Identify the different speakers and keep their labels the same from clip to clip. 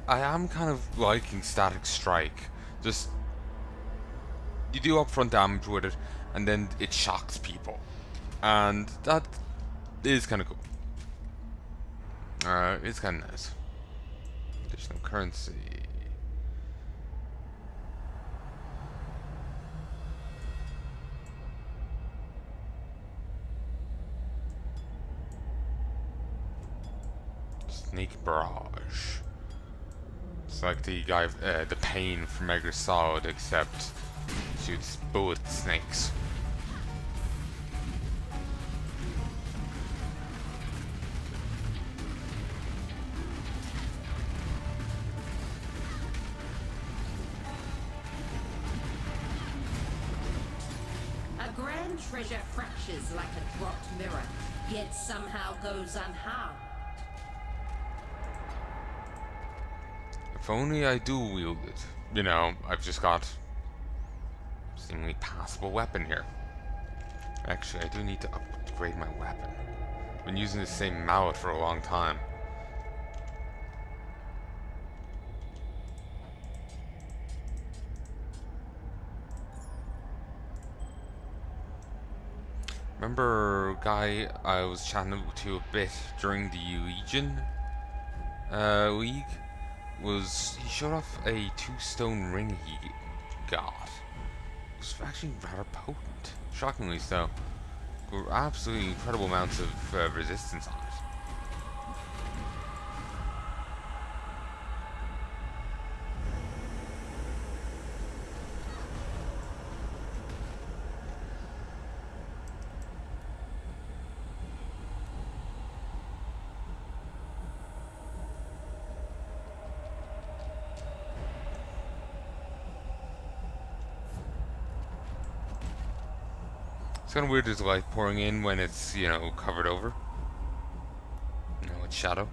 Speaker 1: I am kind of liking Static Strike. Just you do upfront damage with it, and then it shocks people, and that is kind of cool. It's kind of nice. Additional currency. Snake Barrage. It's like the guy, the Pain from Metal Solid, except shoots bullet snakes.
Speaker 2: A grand treasure fractures like a dropped mirror, yet somehow goes unharmed.
Speaker 1: If only I do wield it. You know, I've just got a seemingly passable weapon here. Actually, I do need to upgrade my weapon. I've been using the same mallet for a long time. Remember guy I was chatting to a bit during the Legion League? He showed off a 2-stone ring he got. It was actually rather potent. Shockingly so. Absolutely incredible amounts of resistance on it. It's kind of weird there's light pouring in when it's, you know, covered over. You know, it's shadow.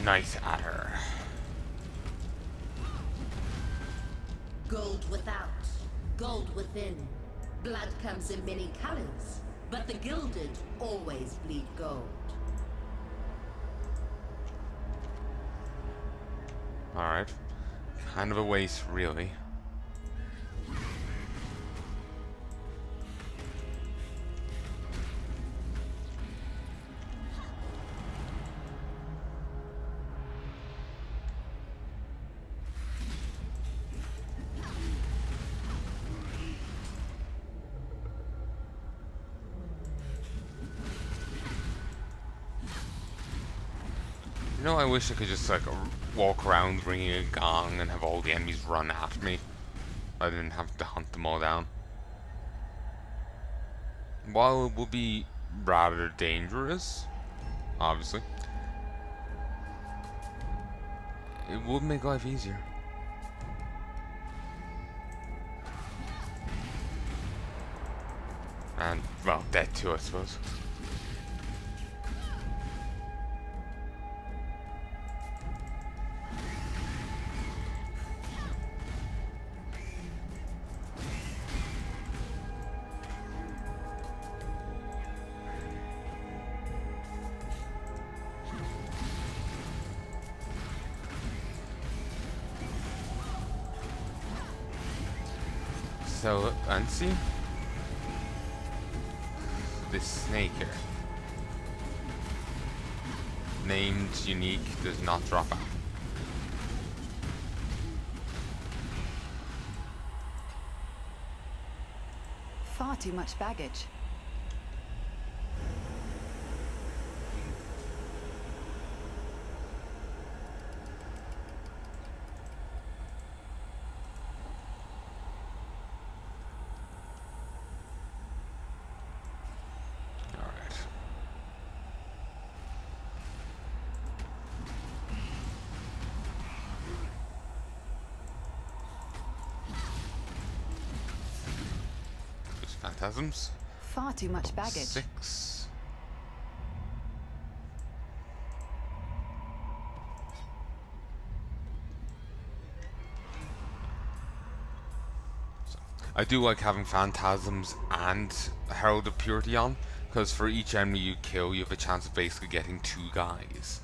Speaker 1: Nice adder.
Speaker 2: Gold without, gold within. Blood comes in many colors, but the gilded always bleed gold.
Speaker 1: Alright. Kind of a waste, really. You know, I wish I could just like walk around ringing a gong and have all the enemies run after me. I didn't have to hunt them all down. While it would be rather dangerous, obviously, it would make life easier. And, well, death too, I suppose. So, and see? This snake here. Named unique, does not drop out.
Speaker 3: Far too much baggage.
Speaker 1: Phantasms.
Speaker 3: Far too much baggage.
Speaker 1: 6. I do like having Phantasms and Herald of Purity on, because for each enemy you kill, you have a chance of basically getting 2 guys.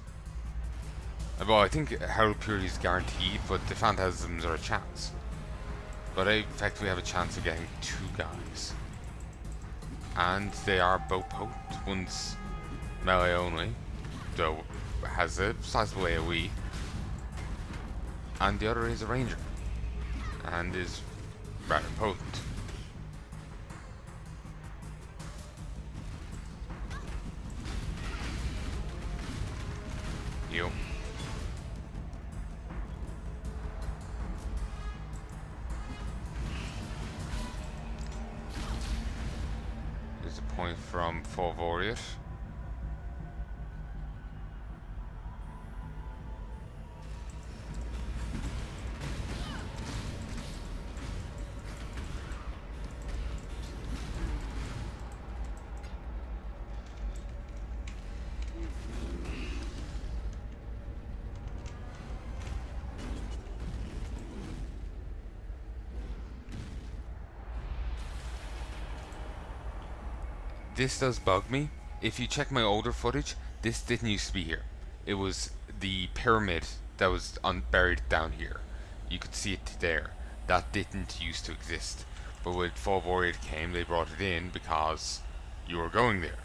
Speaker 1: Well, I think Herald of Purity is guaranteed, but the Phantasms are a chance. But I effectively have a chance of getting 2 guys. And they are both potent. One's melee only, though has a sizable AoE. And the other is a ranger. And is rather potent. Yo. There's a point from Fulvoriate. This does bug me. If you check my older footage, this didn't used to be here. It was the pyramid that was buried down here. You could see it there. That didn't used to exist. But when Fall Warrior came, they brought it in because you were going there.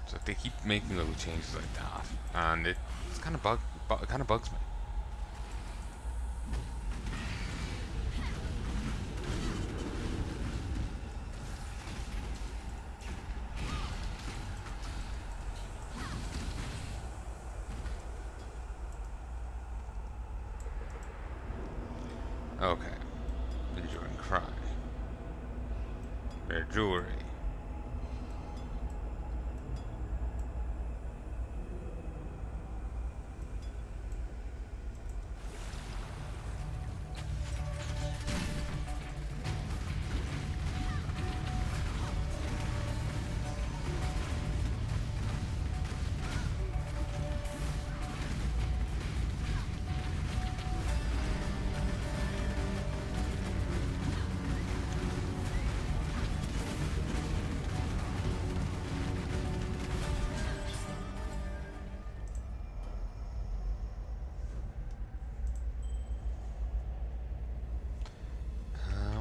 Speaker 1: So they keep making little changes like that, and it's kind of bugs me. Okay. Enjoying crime. Rare jewelry.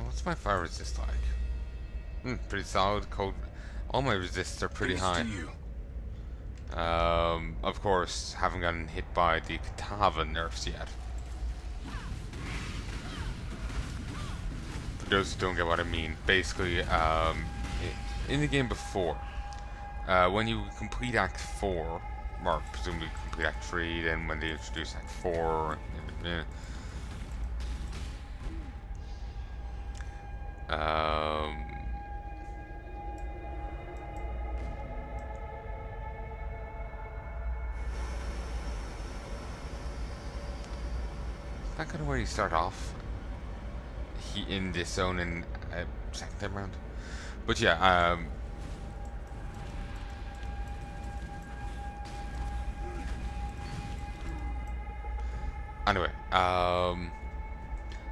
Speaker 1: What's my fire resist like? Pretty solid. Cold. All my resists are pretty high. Of course, haven't gotten hit by the Katava nerfs yet. For those who don't get what I mean, basically, in the game before, when you complete Act 4, or presumably complete Act 3, then when they introduce Act 4, that kind of where you start off in this zone in second time round. But yeah, anyway,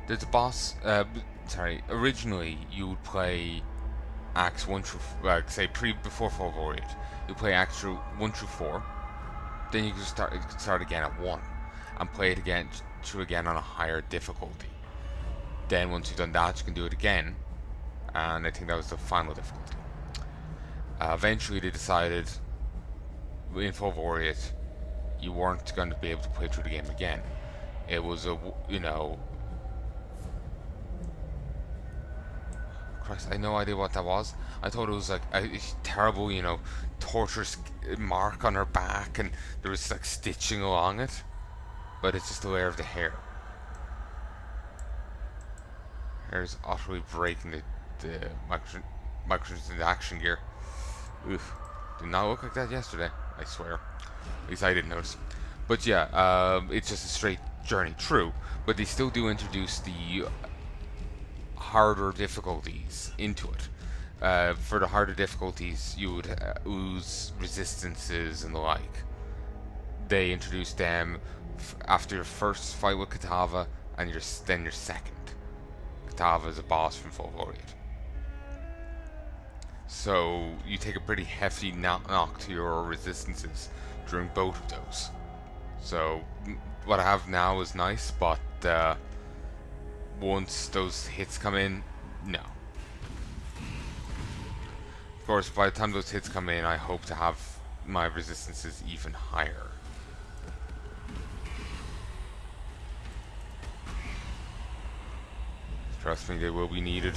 Speaker 1: there's a boss. Sorry, originally you would play acts 1 through, say before Fall Void, you play acts 1 through 4. Then you could start again at 1 and play it again on a higher difficulty. Then once you've done that, you can do it again, and I think that was the final difficulty. Eventually, they decided in Fall Void you weren't going to be able to play through the game again. It was Christ, I had no idea what that was. I thought it was like a terrible, torturous mark on her back, and there was like stitching along it. But it's just a layer of the hair. Hair's utterly breaking the microtransactions in the action gear. Oof. Did not look like that yesterday, I swear. At least I didn't notice. But yeah, it's just a straight journey, true. But they still do introduce the harder difficulties into it. For the harder difficulties, you would ooze resistances and the like. they introduced them after your first fight with Katava, and then your second. Katava is a boss from Full Warrior. So you take a pretty hefty knock to your resistances during both of those. So what I have now is nice, but once those hits come in, no. Of course, by the time those hits come in, I hope to have my resistances even higher. Trust me, they will be needed.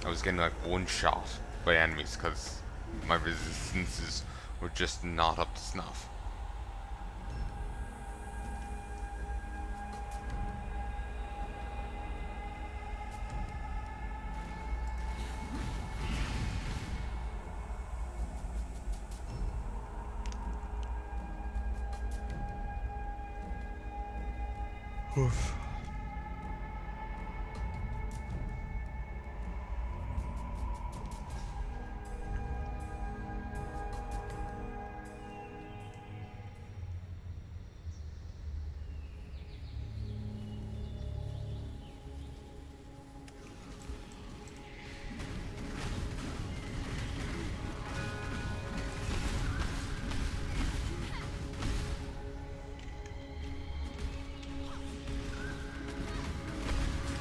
Speaker 1: I was getting like one shot by enemies because my resistances were just not up to snuff. Oof.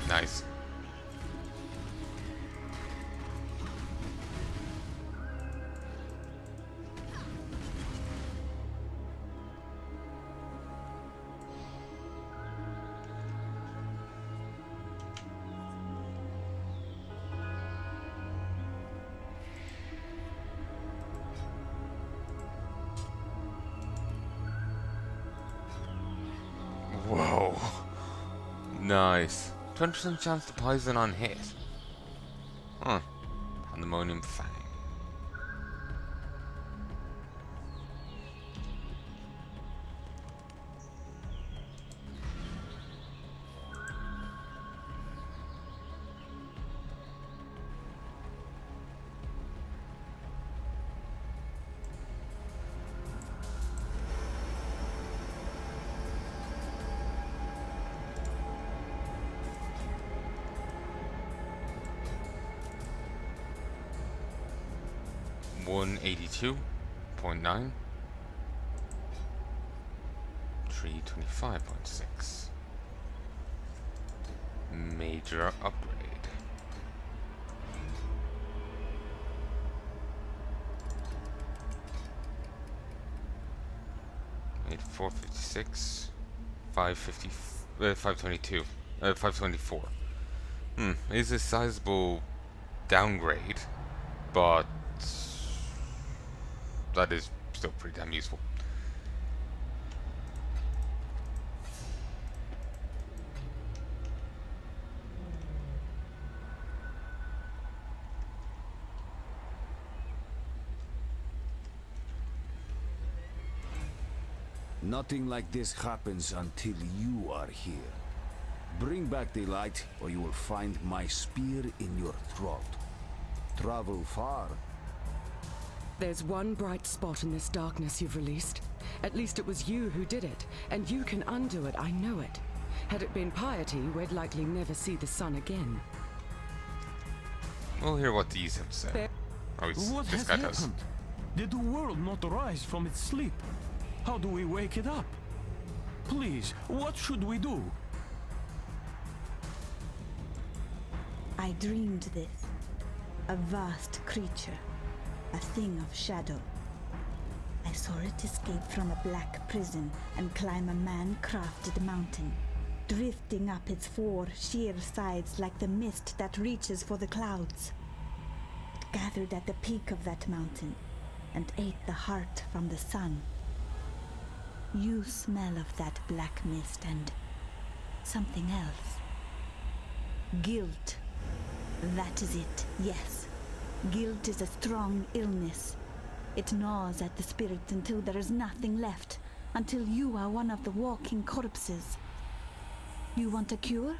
Speaker 1: Nice. Whoa. Nice. 20% chance to poison on hit. Huh. Pandemonium Fang. $182.9. 325.6. Major upgrade. Made 456, 550, 522, 524. Is a sizable downgrade, but that is still pretty damn useful.
Speaker 4: Nothing like this happens until you are here. Bring back the light, or you will find my spear in your throat. Travel far.
Speaker 5: There's one bright spot in this darkness you've released. At least it was you who did it, and you can undo it, I know it. Had it been piety, we'd likely never see the sun again.
Speaker 1: We'll hear what these have to say.
Speaker 6: What has happened? Did the world not rise from its sleep? How do we wake it up? Please, what should we do?
Speaker 7: I dreamed this. A vast creature. A thing of shadow. I saw it escape from a black prison and climb a man-crafted mountain, drifting up its four sheer sides like the mist that reaches for the clouds. It gathered at the peak of that mountain and ate the heart from the sun. You smell of that black mist and something else. Guilt. That is it, yes. Guilt is a strong illness. It gnaws at the spirit until there is nothing left, until you are one of the walking corpses. You want a cure?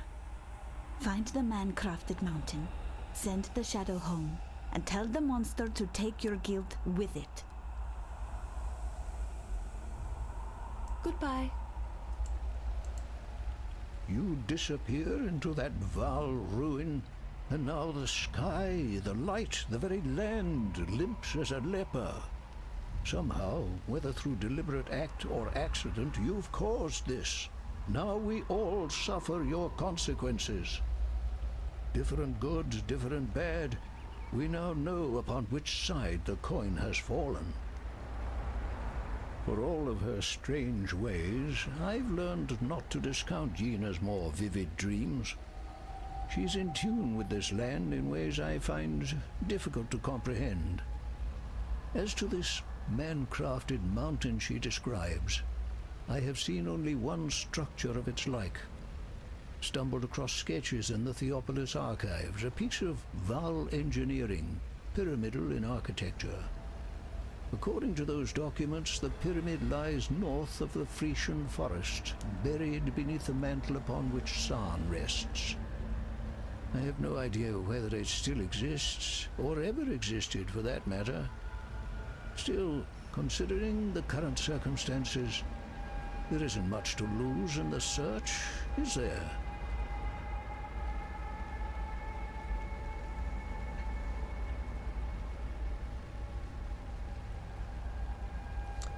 Speaker 7: Find the man-crafted mountain, send the shadow home, and tell the monster to take your guilt with it.
Speaker 3: Goodbye.
Speaker 8: You disappear into that Val ruin, and now the sky, the light, the very land limps as a leper. Somehow, whether through deliberate act or accident, you've caused this. Now we all suffer your consequences. Different good, different bad, we now know upon which side the coin has fallen. For all of her strange ways, I've learned not to discount Yena's more vivid dreams. She's in tune with this land in ways I find difficult to comprehend. As to this man-crafted mountain she describes, I have seen only one structure of its like. Stumbled across sketches in the Theopolis archives, a piece of Val engineering, pyramidal in architecture. According to those documents, the pyramid lies north of the Frisian forest, buried beneath the mantle upon which San rests. I have no idea whether it still exists, or ever existed for that matter. Still, considering the current circumstances, there isn't much to lose in the search, is there?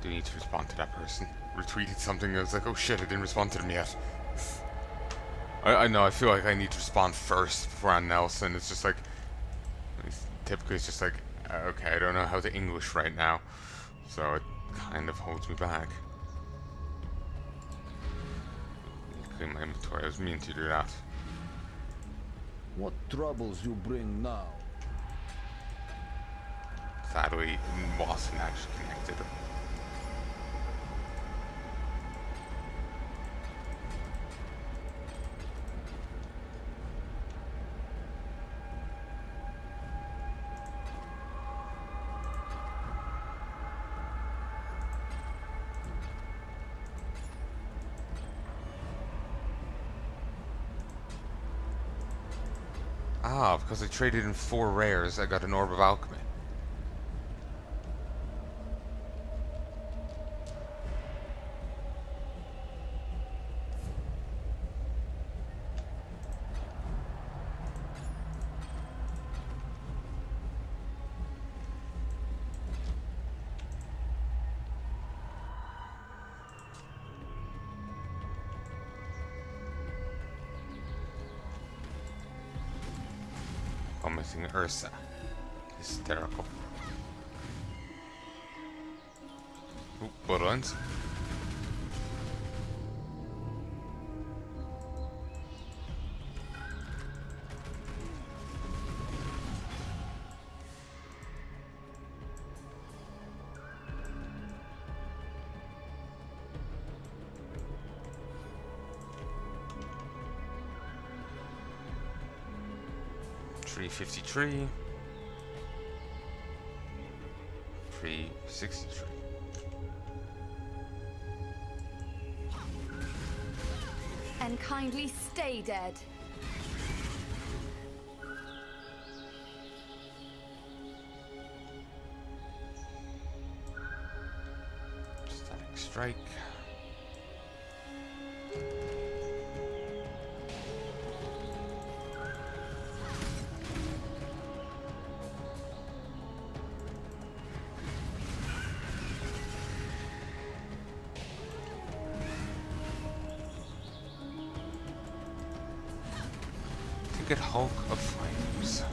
Speaker 1: Do need to respond to that person. Retweeted something, I was like, oh shit, I didn't respond to them yet. I know, I feel like I need to respond first before anything else, and it's just like, typically it's just like, okay, I don't know how to English right now, so it kind of holds me back. Clean my inventory, I was meaning to do that.
Speaker 4: What troubles you bring now?
Speaker 1: Sadly, it wasn't actually connected. Ah, because I traded in 4 rares, I got an Orb of Alchemy. I'm missing Ursa. Hysterical. Oop, Bloodlines. $353, $363.
Speaker 3: And kindly stay dead.
Speaker 1: Static Strike. Get Hulk of Flames.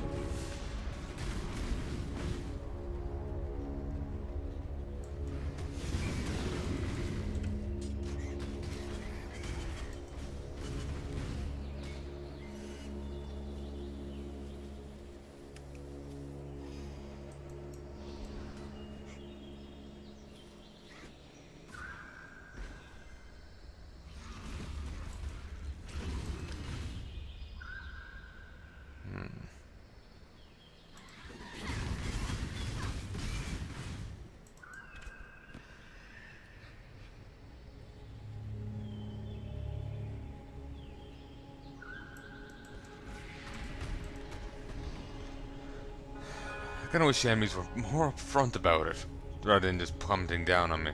Speaker 1: I kinda wish the enemies were more upfront about it, rather than just plummeting down on me.